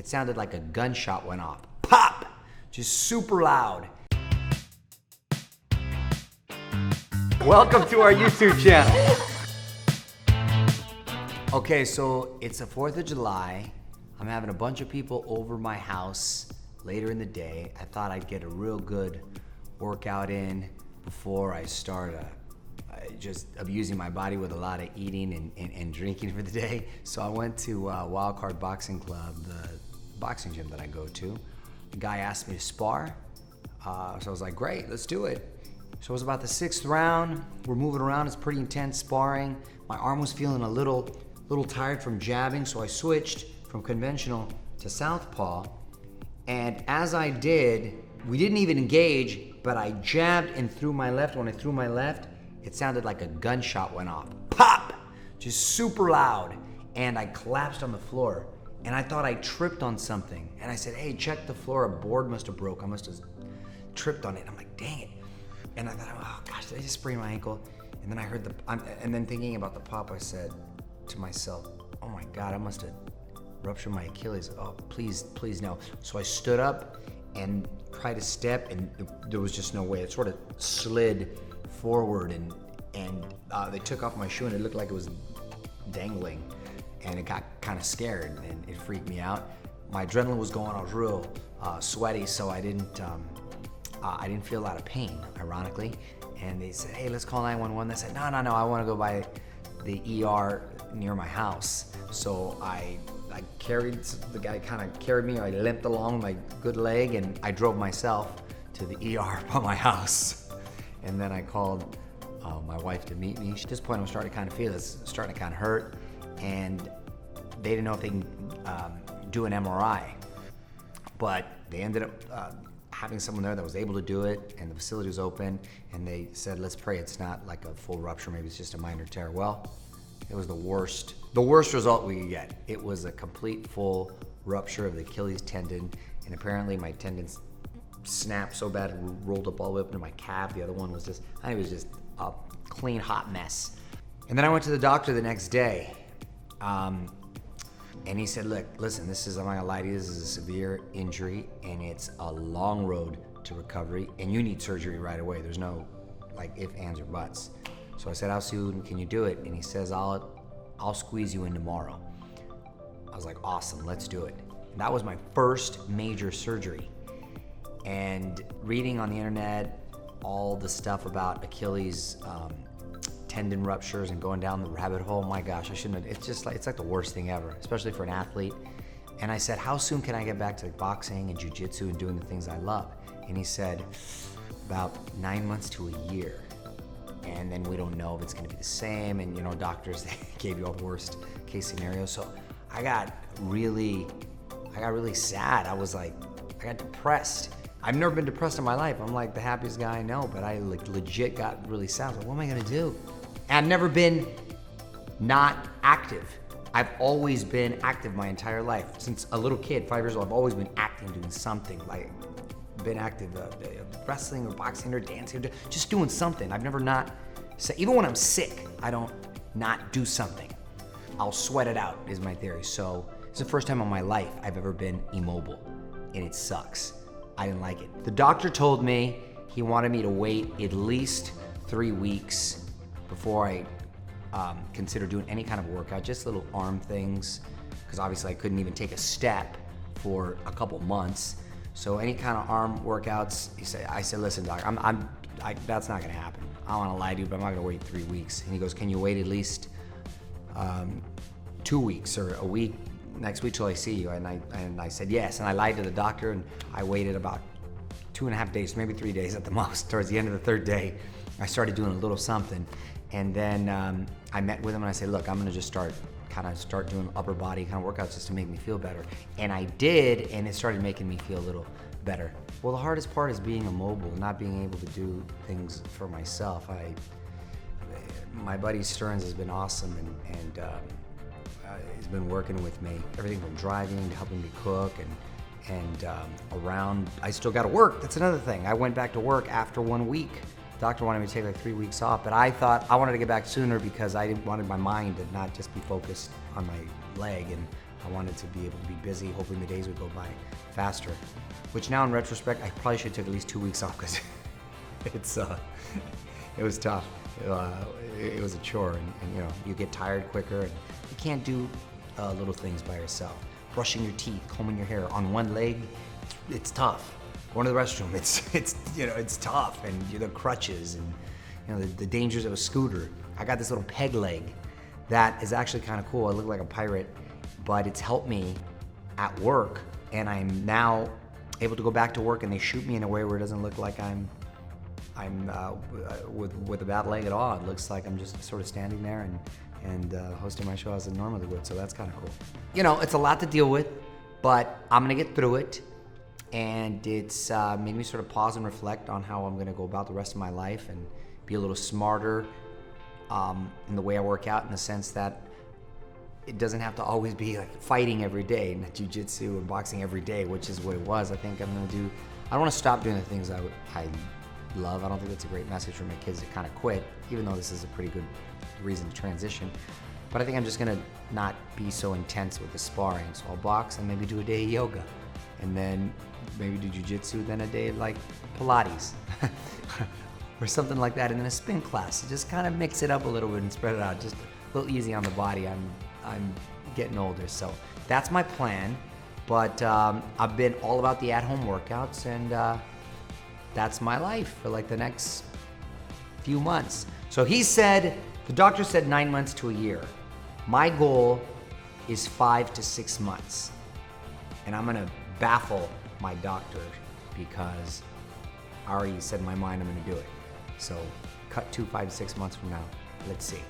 it sounded like a gunshot went off. Pop! Just super loud. Welcome to our YouTube channel. Okay, so it's the 4th of July. I'm having a bunch of people over my house later in the day. I thought I'd get a real good workout in before I start just abusing my body with a lot of eating and drinking for the day. So I went to Wildcard Boxing Club, the boxing gym that I go to. The guy asked me to spar, so I was like, great, let's do it. So it was about the 6th round. We're moving around, it's pretty intense sparring. My arm was feeling a little tired from jabbing, so I switched from conventional to southpaw. And as I did, we didn't even engage, but I jabbed and threw my left. When I threw my left, it sounded like a gunshot went off. Pop! Just super loud. And I collapsed on the floor. And I thought I tripped on something. And I said, hey, check the floor, a board must have broke. I must have tripped on it. And I'm like, dang it. And I thought, oh gosh, did I just sprain my ankle? And then I heard and then thinking about the pop, I said to myself, oh my God, I must have ruptured my Achilles. Oh, please no. So I stood up and tried to step, and there was just no way. It sort of slid forward, and they took off my shoe, and it looked like it was dangling, and it got kind of scared, and it freaked me out. My adrenaline was going. I was real sweaty, so I didn't feel a lot of pain, ironically. And they said, hey, let's call 911. They said, no, I want to go by the ER near my house. So I carried, the guy kind of carried me. I limped along my good leg, and I drove myself to the ER by my house. And then I called my wife to meet me. At this point, I was starting to kind of feel this, starting to kind of hurt. And they didn't know if they can do an MRI. But they ended up having someone there that was able to do it, and the facility was open, and they said, let's pray it's not like a full rupture, maybe it's just a minor tear. Well, it was the worst result we could get. It was a complete full rupture of the Achilles tendon, and apparently my tendons snapped so bad it rolled up all the way up into my calf. The other one was just, I think it was just a clean, hot mess. And then I went to the doctor the next day, and he said, look, listen, this is, I'm not gonna lie to you, this is a severe injury, and it's a long road to recovery, and you need surgery right away. There's no like ifs, ands, or buts. So I said, how soon can you do it? And he says, I'll squeeze you in tomorrow. I was like, awesome, let's do it. And that was my first major surgery. And reading on the internet, all the stuff about Achilles tendon ruptures and going down the rabbit hole, my gosh, I shouldn't have, it's like the worst thing ever, especially for an athlete. And I said, how soon can I get back to boxing and jiu-jitsu and doing the things I love? And he said, about 9 months to a year. And then we don't know if it's gonna be the same. And doctors, they gave you all the worst case scenarios. So I got really sad. I got depressed. I've never been depressed in my life. I'm like the happiest guy I know, but I legit got really sad. I was like, what am I gonna do? And I've never been not active. I've always been active my entire life. Since a little kid, 5 years old, I've always been acting, doing something. Like, been active, wrestling or boxing or dancing, just doing something. I've never not, even when I'm sick, I don't not do something. I'll sweat it out, is my theory. So it's the first time in my life I've ever been immobile, and it sucks. I didn't like it. The doctor told me he wanted me to wait at least 3 weeks before I consider doing any kind of workout, just little arm things, because obviously I couldn't even take a step for a couple months. So any kind of arm workouts, I said, listen, doc, that's not gonna happen. I don't wanna lie to you, but I'm not gonna wait 3 weeks. And he goes, can you wait at least 2 weeks or a week, next week till I see you? And I said yes, and I lied to the doctor, and I waited about 2.5 days, maybe 3 days at the most. Towards the end of the 3rd day, I started doing a little something. And then I met with him and I said, look, I'm gonna just start doing upper body kind of workouts just to make me feel better. And I did, and it started making me feel a little better. Well, the hardest part is being immobile, not being able to do things for myself. My buddy Stearns has been awesome, and he's been working with me. Everything from driving to helping me cook and around. I still gotta work, that's another thing. I went back to work after 1 week. The doctor wanted me to take like 3 weeks off, but I thought I wanted to get back sooner because I wanted my mind to not just be focused on my leg, and I wanted to be able to be busy, hoping the days would go by faster. Which now in retrospect, I probably should have took at least 2 weeks off because it was tough. It was a chore, and you get tired quicker, and you can't do little things by yourself. Brushing your teeth, combing your hair on one leg, it's tough. Going to the restroom, it's tough, and the crutches, and the dangers of a scooter. I got this little peg leg that is actually kind of cool. I look like a pirate, but it's helped me at work, and I'm now able to go back to work, and they shoot me in a way where it doesn't look like I'm with a bad leg at all. It looks like I'm just sort of standing there and hosting my show as I normally would, so that's kind of cool. It's a lot to deal with, but I'm gonna get through it, and it's made me sort of pause and reflect on how I'm gonna go about the rest of my life and be a little smarter in the way I work out, in the sense that it doesn't have to always be like fighting every day, and jiu-jitsu and boxing every day, which is what it was. I think I don't want to stop doing the things I love. I don't think that's a great message for my kids to kind of quit, even though this is a pretty good reason to transition. But I think I'm just gonna not be so intense with the sparring. So I'll box and maybe do a day of yoga, and then maybe do jiu-jitsu, then a day of like Pilates or something like that, and then a spin class. So just kind of mix it up a little bit and spread it out, just a little easy on the body. I'm getting older, so that's my plan. But I've been all about the at-home workouts, and that's my life for like the next few months. So the doctor said 9 months to a year. My goal is 5 to 6 months. And I'm gonna baffle my doctor because I already said in my mind I'm gonna do it. So cut to 5 to 6 months from now. Let's see.